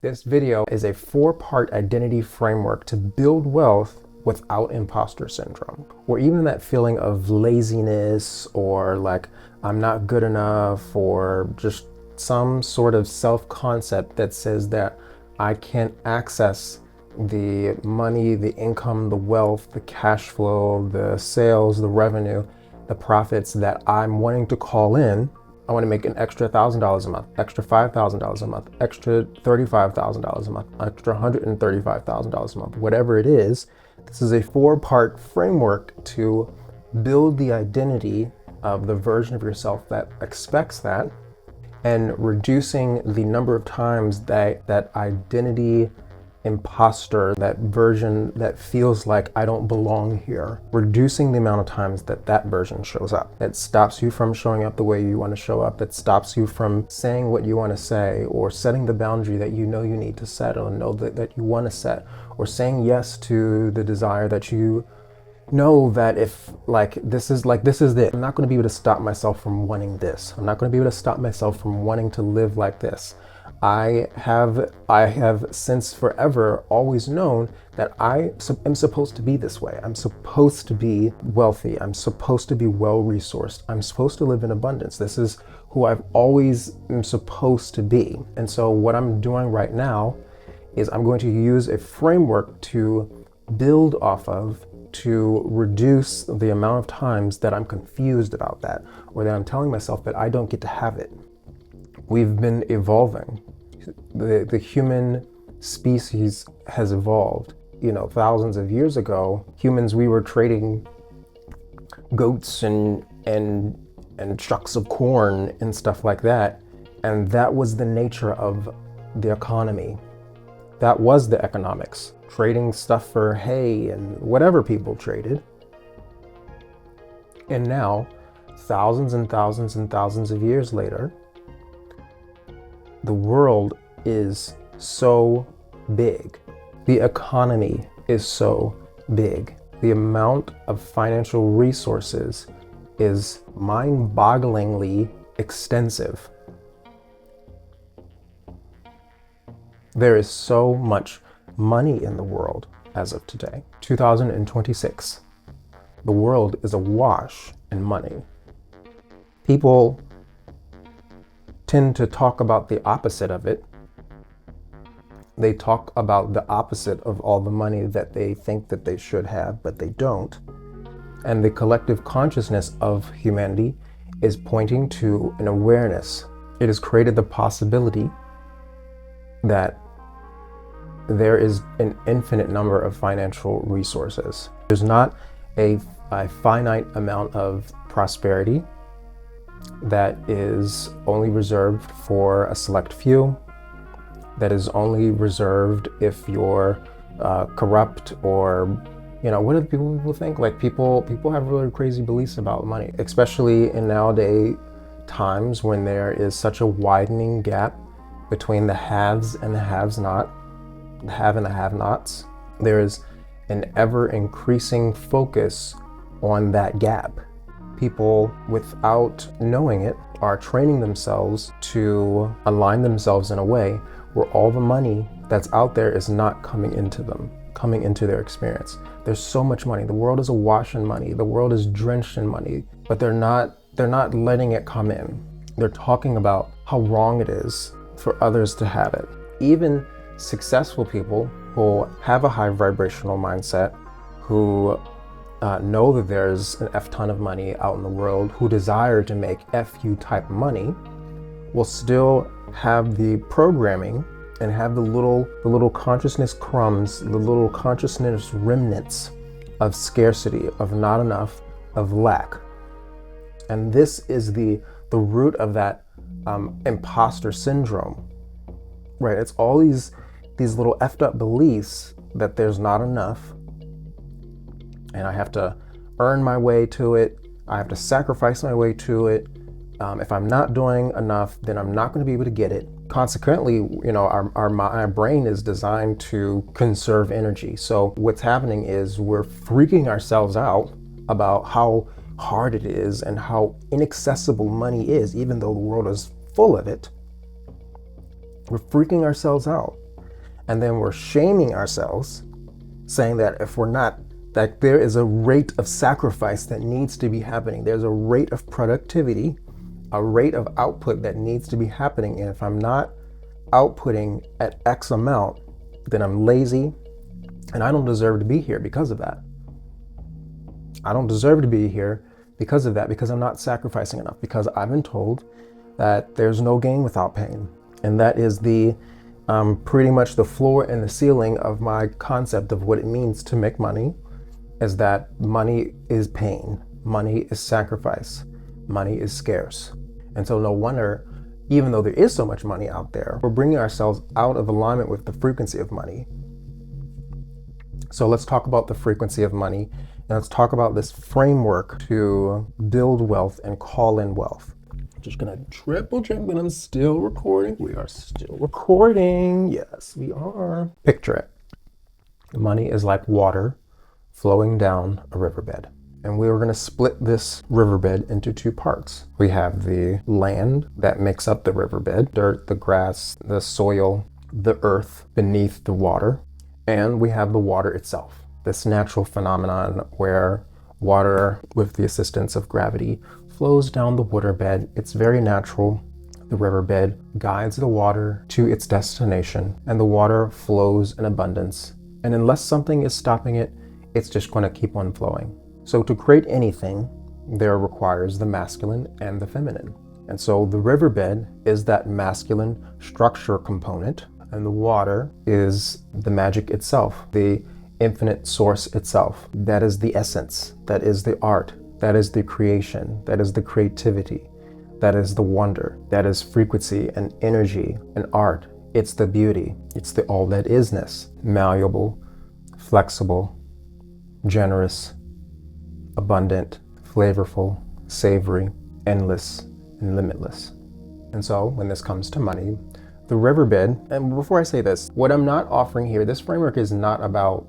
This video is a 4-part identity framework to build wealth without imposter syndrome, or even that feeling of laziness or like I'm not good enough, or just some sort of self-concept that says that I can't access the money, the income, the wealth, the cash flow, the sales, the revenue, the profits that I'm wanting to call in. I want to make an extra $1,000 a month, extra $5,000 a month, extra $35,000 a month, extra $135,000 a month, whatever it is. This is a 4-part framework to build the identity of the version of yourself that expects that, and reducing the number of times that identity imposter, that version that feels like I don't belong here, reducing the amount of times that version shows up. That stops you from showing up the way you want to show up, that stops you from saying what you want to say, or setting the boundary that you know you need to set or know that you want to set, or saying yes to the desire that you know that if this is it. I'm not going to be able to stop myself from wanting this. I'm not going to be able to stop myself from wanting to live like this. I have since forever always known that I am supposed to be this way. I'm supposed to be wealthy. I'm supposed to be well-resourced. I'm supposed to live in abundance. This is who I've always am supposed to be. And so what I'm doing right now is I'm going to use a framework to build off of, to reduce the amount of times that I'm confused about that, or that I'm telling myself that I don't get to have it. We've been evolving. The human species has evolved. Thousands of years ago, humans, we were trading goats and trucks of corn and stuff like that. And that was the nature of the economy. That was the economics. Trading stuff for hay and whatever people traded. And now, thousands and thousands and thousands of years later, the world is so big. The economy is so big. The amount of financial resources is mind-bogglingly extensive. There is so much money in the world as of today. 2026. The world is awash in money. People tend to talk about the opposite of it. They talk about the opposite of all the money that they think that they should have, but they don't. And the collective consciousness of humanity is pointing to an awareness. It has created the possibility that there is an infinite number of financial resources. There's not a finite amount of prosperity that is only reserved for a select few, that is only reserved if you're corrupt, or what do people think? Like people have really crazy beliefs about money, especially in nowadays times when there is such a widening gap between the haves and the have-nots. There is an ever increasing focus on that gap. People, without knowing it, are training themselves to align themselves in a way where all the money that's out there is not coming into their experience. There's so much money. The world is awash in money. The world is drenched in money, but they're not letting it come in. They're talking about how wrong it is for others to have it. Even successful people who have a high vibrational mindset, who know that there's an F ton of money out in the world, who desire to make FU type money, will still have the programming and have the little consciousness crumbs, the little consciousness remnants of scarcity, of not enough, of lack. And this is the root of that imposter syndrome, right? It's all these little effed up beliefs that there's not enough, and I have to earn my way to it. I have to sacrifice my way to it. If I'm not doing enough, then I'm not going to be able to get it. Consequently, our brain is designed to conserve energy. So what's happening is we're freaking ourselves out about how hard it is and how inaccessible money is, even though the world is full of it. We're freaking ourselves out And then we're shaming ourselves, saying that if we're not, that there is a rate of sacrifice that needs to be happening. There's a rate of productivity, a rate of output that needs to be happening. And if I'm not outputting at X amount, then I'm lazy and I don't deserve to be here because of that. I don't deserve to be here because of that, because I'm not sacrificing enough, because I've been told that there's no gain without pain. And that is the pretty much the floor and the ceiling of my concept of what it means to make money, is that money is pain, money is sacrifice, money is scarce. And so no wonder, even though there is so much money out there, we're bringing ourselves out of alignment with the frequency of money. So let's talk about the frequency of money, and let's talk about this framework to build wealth and call in wealth. I'm just gonna triple check that I'm still recording. We are still recording. Yes, we are. Picture it. Money is like water flowing down a riverbed. And we are going to split this riverbed into two parts. We have the land that makes up the riverbed, dirt, the grass, the soil, the earth beneath the water. And we have the water itself, this natural phenomenon where water, with the assistance of gravity, flows down the waterbed. It's very natural. The riverbed guides the water to its destination, and the water flows in abundance. And unless something is stopping it, it's just going to keep on flowing. So to create anything, there requires the masculine and the feminine. And so the riverbed is that masculine structure component, and the water is the magic itself, the infinite source itself. That is the essence, that is the art, that is the creation, that is the creativity, that is the wonder, that is frequency and energy and art. It's the beauty, it's the all that isness, malleable, flexible, generous, abundant, flavorful, savory, endless, and limitless. And so when this comes to money, the riverbed, and before I say this, what I'm not offering here, this framework is not about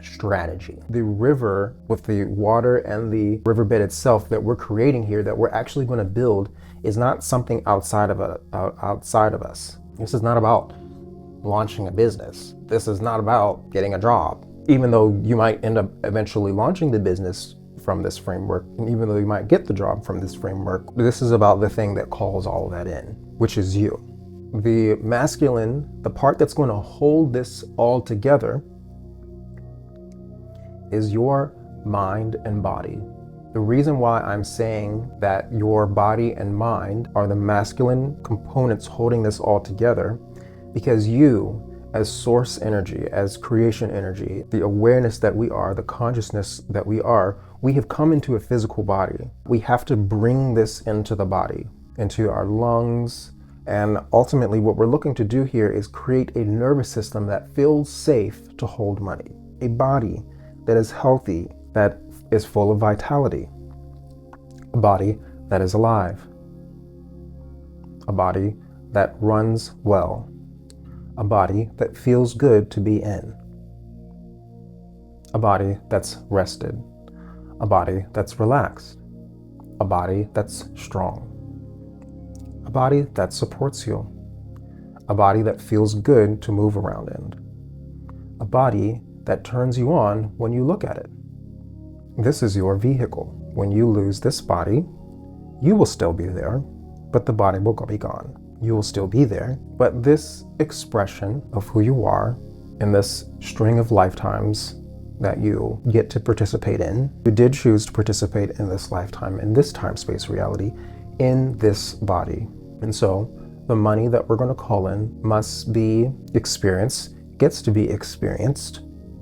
strategy. The river with the water and the riverbed itself that we're creating here, that we're actually going to build, is not something outside of us. This is not about launching a business. This is not about getting a job. Even though you might end up eventually launching the business from this framework, and even though you might get the job from this framework, this is about the thing that calls all of that in, which is you. The masculine, the part that's going to hold this all together, is your mind and body. The reason why I'm saying that your body and mind are the masculine components holding this all together, because you, as source energy, as creation energy, the awareness that we are, the consciousness that we are, we have come into a physical body. We have to bring this into the body, into our lungs. And ultimately what we're looking to do here is create a nervous system that feels safe to hold money. A body that is healthy, that is full of vitality. A body that is alive. A body that runs well. A body that feels good to be in. A body that's rested. A body that's relaxed. A body that's strong. A body that supports you. A body that feels good to move around in. A body that turns you on when you look at it. This is your vehicle. When you lose this body, you will still be there, but the body will be gone. You will still be there, but this expression of who you are in this string of lifetimes that you get to participate in, you did choose to participate in this lifetime, in this time-space reality, in this body. And so the money that we're going to call in must be experienced, gets to be experienced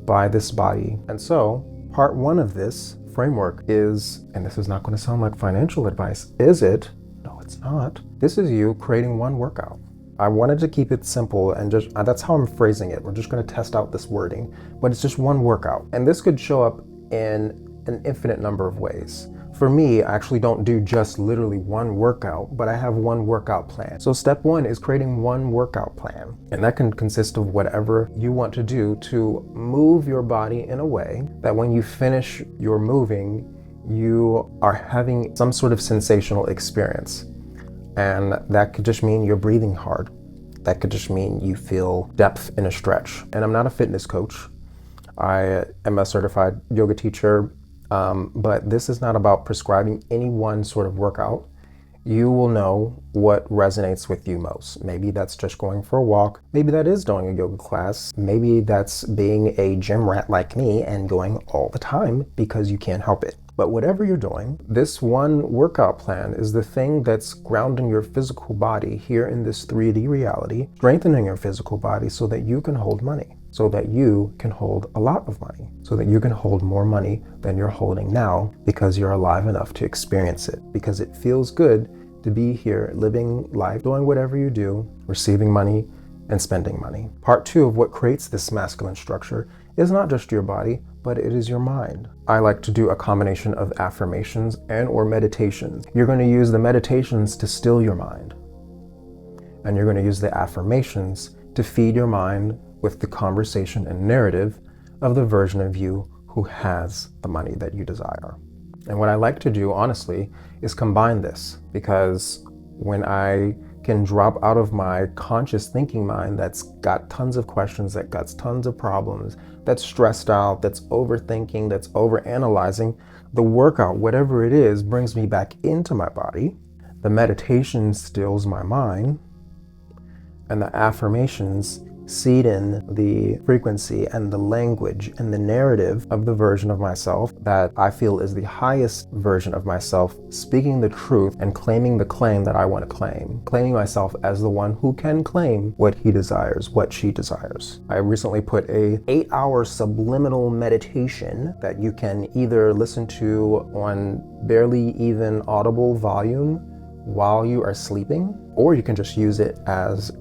by this body. And so part one of this framework is, and this is not going to sound like financial advice, is it? No, it's not. This is you creating one workout. I wanted to keep it simple and just, that's how I'm phrasing it. We're just going to test out this wording, but it's just one workout. And this could show up in an infinite number of ways. For me, I actually don't do just literally one workout, but I have one workout plan. So step one is creating one workout plan. And that can consist of whatever you want to do to move your body in a way that when you finish your moving, you are having some sort of sensational experience. And that could just mean you're breathing hard. That could just mean you feel depth in a stretch. And I'm not a fitness coach. I am a certified yoga teacher, but this is not about prescribing any one sort of workout. You will know what resonates with you most. Maybe that's just going for a walk. Maybe that is doing a yoga class. Maybe that's being a gym rat like me and going all the time because you can't help it. But whatever you're doing, this one workout plan is the thing that's grounding your physical body here in this 3D reality, strengthening your physical body so that you can hold money, so that you can hold a lot of money, so that you can hold more money than you're holding now because you're alive enough to experience it, because it feels good to be here living life, doing whatever you do, receiving money and spending money. Part 2 of what creates this masculine structure is not just your body, but it is your mind. I like to do a combination of affirmations and or meditations. You're going to use the meditations to still your mind. And you're going to use the affirmations to feed your mind with the conversation and narrative of the version of you who has the money that you desire. And what I like to do, honestly, is combine this, because when I can drop out of my conscious thinking mind that's got tons of questions, that got tons of problems, that's stressed out, that's overthinking, that's overanalyzing, the workout, whatever it is, brings me back into my body. The meditation stills my mind, and the affirmations seed in the frequency and the language and the narrative of the version of myself that I feel is the highest version of myself, speaking the truth and claiming the claim that I want to claim, claiming myself as the one who can claim what he desires, what she desires. I recently put a 8-hour subliminal meditation that you can either listen to on barely even audible volume while you are sleeping, or you can just use it as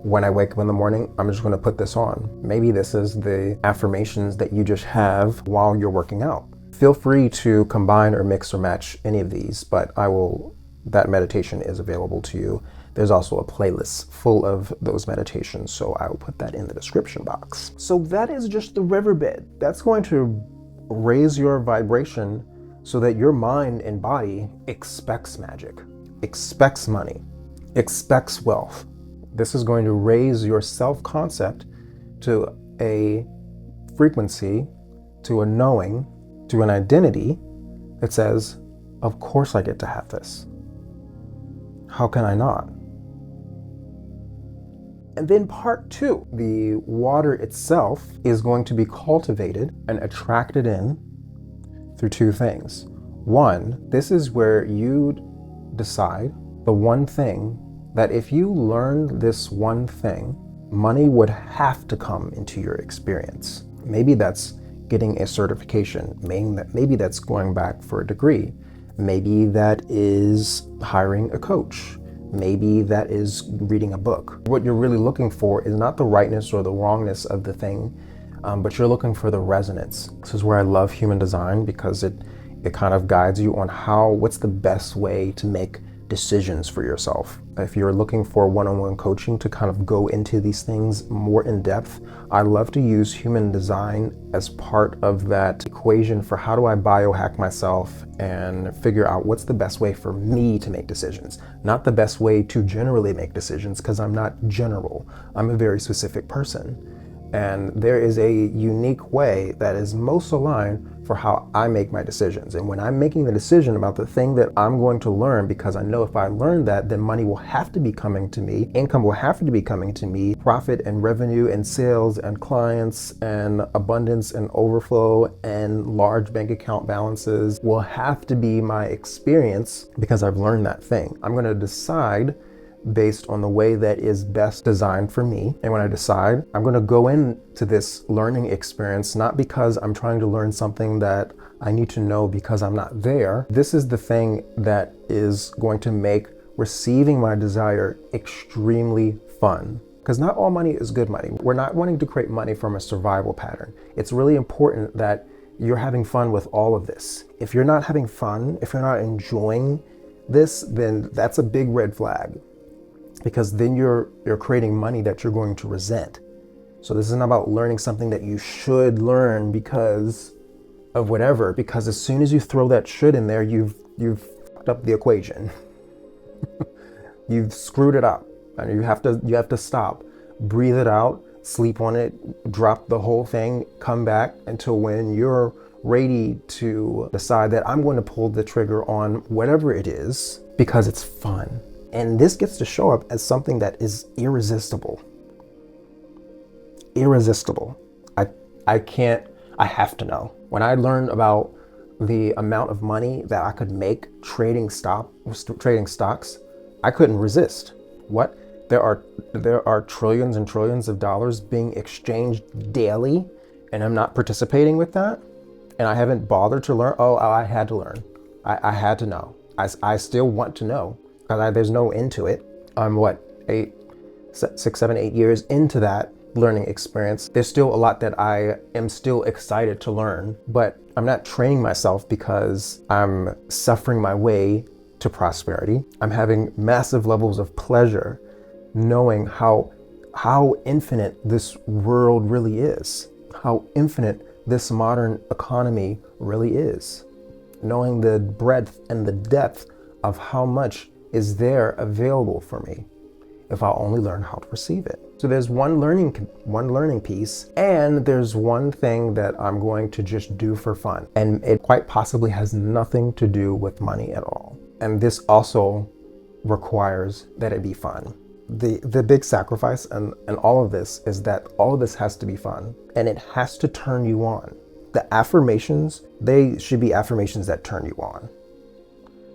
when I wake up in the morning, I'm just going to put this on. Maybe this is the affirmations that you just have while you're working out. Feel free to combine or mix or match any of these, but that meditation is available to you. There's also a playlist full of those meditations, so I will put that in the description box. So that is just the riverbed. That's going to raise your vibration so that your mind and body expects magic, expects money, expects wealth. This is going to raise your self-concept to a frequency, to a knowing, to an identity that says, of course I get to have this. How can I not? And then part 2, the water itself is going to be cultivated and attracted in through 2 things. 1, this is where you decide the one thing that if you learned this one thing, money would have to come into your experience. Maybe that's getting a certification. Maybe that's going back for a degree. Maybe that is hiring a coach. Maybe that is reading a book. What you're really looking for is not the rightness or the wrongness of the thing, but you're looking for the resonance. This is where I love human design, because it kind of guides you on what's the best way to make decisions for yourself. If you're looking for one-on-one coaching to kind of go into these things more in depth, I love to use human design as part of that equation for how do I biohack myself and figure out what's the best way for me to make decisions, not the best way to generally make decisions, because I'm not general. I'm a very specific person. And there is a unique way that is most aligned for how I make my decisions. And when I'm making the decision about the thing that I'm going to learn, because I know if I learn that, then money will have to be coming to me, income will have to be coming to me, profit and revenue and sales and clients and abundance and overflow and large bank account balances will have to be my experience because I've learned that thing. I'm going to decide based on the way that is best designed for me. And when I decide, I'm going to go into this learning experience, not because I'm trying to learn something that I need to know because I'm not there. This is the thing that is going to make receiving my desire extremely fun. Because not all money is good money. We're not wanting to create money from a survival pattern. It's really important that you're having fun with all of this. If you're not having fun, if you're not enjoying this, then that's a big red flag. Because then you're creating money that you're going to resent. So this isn't about learning something that you should learn because of whatever, because as soon as you throw that should in there, you've fucked up the equation. You've screwed it up. And you have to stop, breathe it out, sleep on it, drop the whole thing, come back until when you're ready to decide that I'm going to pull the trigger on whatever it is because it's fun. And this gets to show up as something that is irresistible. Irresistible. I have to know. When I learned about the amount of money that I could make trading stocks, I couldn't resist. What? There are trillions and trillions of dollars being exchanged daily, and I'm not participating with that, and I haven't bothered to learn. Oh, I had to learn. I had to know. I still want to know because there's no end to it. I'm 6, 7, 8 years into that learning experience. There's still a lot that I am still excited to learn, but I'm not training myself because I'm suffering my way to prosperity. I'm having massive levels of pleasure knowing how infinite this world really is, how infinite this modern economy really is, knowing the breadth and the depth of how much is there available for me if I'll only learn how to receive it. So there's one learning piece, and there's one thing that I'm going to just do for fun. And it quite possibly has nothing to do with money at all. And this also requires that it be fun. The big sacrifice and all of this is that all of this has to be fun, and it has to turn you on. The affirmations, they should be affirmations that turn you on.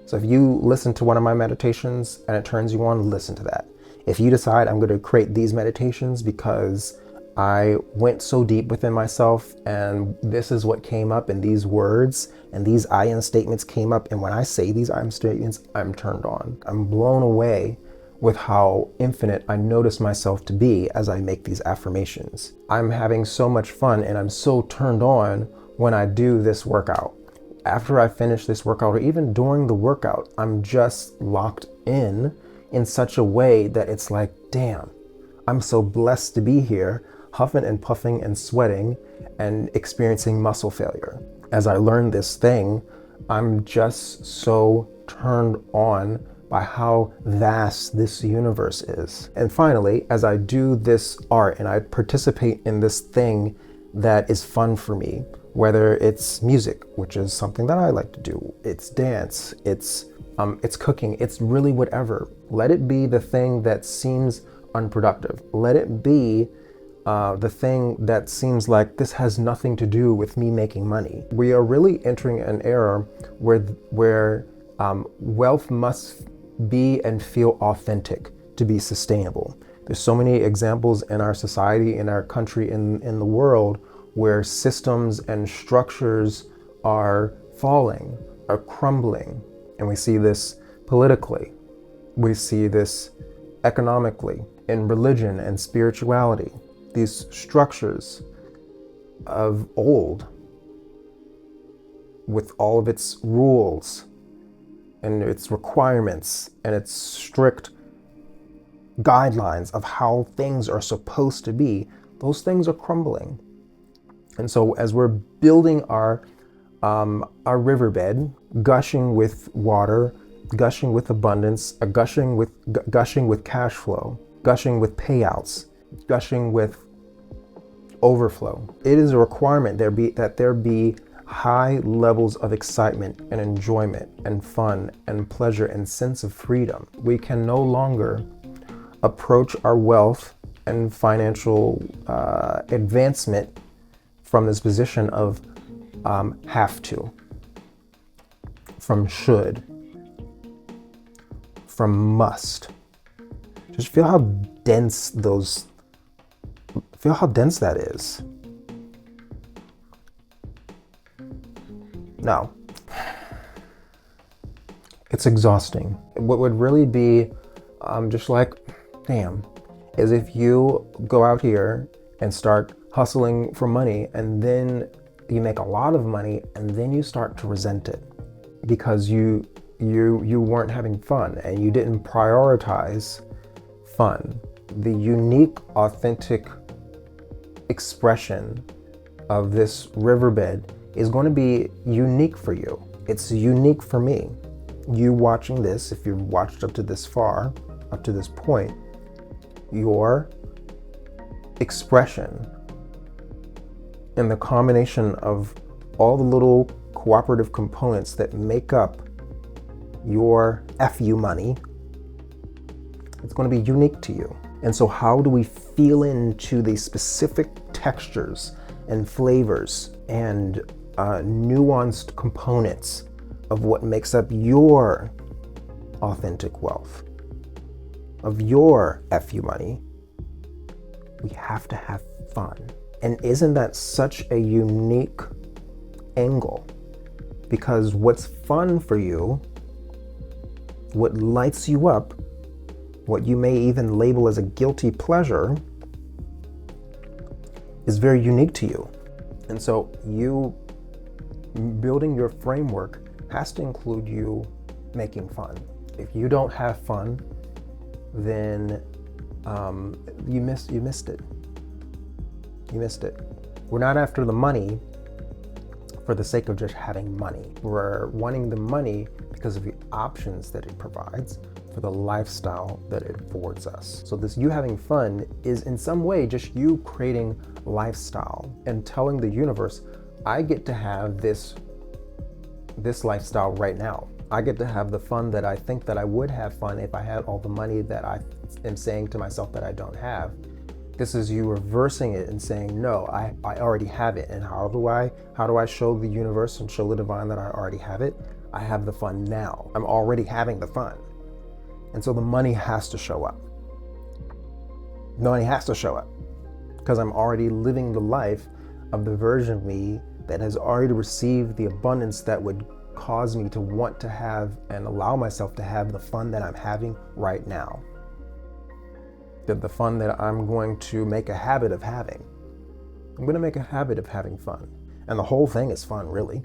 So if you listen to one of my meditations and it turns you on, listen to that. If you decide I'm going to create these meditations because I went so deep within myself and this is what came up, and these words and these I am statements came up, and when I say these I am statements, I'm turned on. I'm blown away with how infinite I notice myself to be as I make these affirmations. I'm having so much fun and I'm so turned on when I do this workout. After I finish this workout, or even during the workout, I'm just locked in such a way that it's like, damn, I'm so blessed to be here, huffing and puffing and sweating and experiencing muscle failure. As I learn this thing, I'm just so turned on by how vast this universe is. And finally, as I do this art and I participate in this thing that is fun for me, whether it's music, which is something that I like to do, it's dance, it's cooking, it's really whatever. Let it be the thing that seems unproductive. Let it be the thing that seems like this has nothing to do with me making money. We are really entering an era where wealth must be and feel authentic to be sustainable. There's so many examples in our society, in our country, in the world, where systems and structures are falling, are crumbling. And we see this politically. We see this economically, in religion and spirituality. These structures of old, with all of its rules and its requirements and its strict guidelines of how things are supposed to be, those things are crumbling. And so as we're building our riverbed, gushing with water, gushing with abundance, gushing with cash flow, gushing with payouts, gushing with overflow, it is a requirement that there be high levels of excitement and enjoyment and fun and pleasure and sense of freedom. We can no longer approach our wealth and financial advancement from this position of have to, from should, from must. Just feel how dense that is. No. It's exhausting. What would really be just like, damn, is if you go out here and start hustling for money, and then you make a lot of money, and then you start to resent it because you weren't having fun and you didn't prioritize fun. The unique, authentic expression of this riverbed is going to be unique for you. It's unique for me. You watching this, if you've watched up to this far, up to this point, your expression and the combination of all the little cooperative components that make up your FU money, it's going to be unique to you. And so how do we feel into the specific textures and flavors and nuanced components of what makes up your authentic wealth, of your FU money? We have to have fun. And isn't that such a unique angle? Because what's fun for you, what lights you up, what you may even label as a guilty pleasure, is very unique to you. And so you building your framework has to include you making fun. If you don't have fun, then you missed it. You missed it. We're not after the money for the sake of just having money. We're wanting the money because of the options that it provides for the lifestyle that it affords us. So this you having fun is in some way just you creating lifestyle and telling the universe, I get to have this lifestyle right now. I get to have the fun that I think that I would have fun if I had all the money that I am saying to myself that I don't have. This is you reversing it and saying, no, I already have it. And how do I show the universe and show the divine that I already have it? I have the fun now. I'm already having the fun. And so the money has to show up. The money has to show up because I'm already living the life of the version of me that has already received the abundance that would cause me to want to have and allow myself to have the fun that I'm having right now. The fun that I'm going to make a habit of having. I'm going to make a habit of having fun. And the whole thing is fun, really.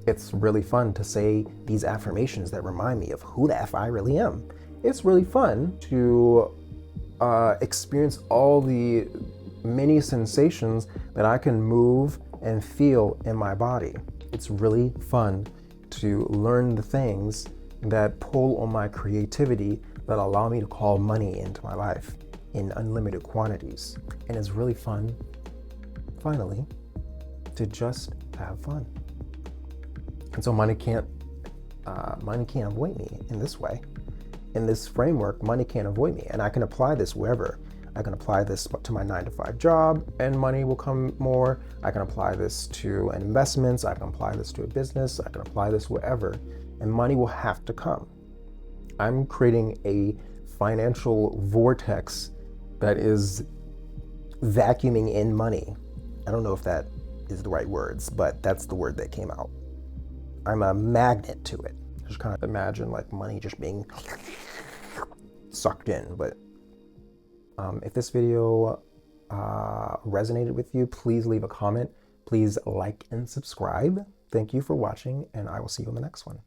It's really fun to say these affirmations that remind me of who the F I really am. It's really fun to experience all the many sensations that I can move and feel in my body. It's really fun to learn the things that pull on my creativity that allow me to call money into my life in unlimited quantities. And it's really fun, finally, to just have fun. And so money can't avoid me in this way. In this framework, money can't avoid me. And I can apply this wherever. I can apply this to my 9-to-5 job and money will come more. I can apply this to investments. I can apply this to a business. I can apply this wherever. And money will have to come. I'm creating a financial vortex that is vacuuming in money. I don't know if that is the right words, but that's the word that came out. I'm a magnet to it. Just kind of imagine like money just being sucked in. But if this video resonated with you, please leave a comment. Please like and subscribe. Thank you for watching, and I will see you in the next one.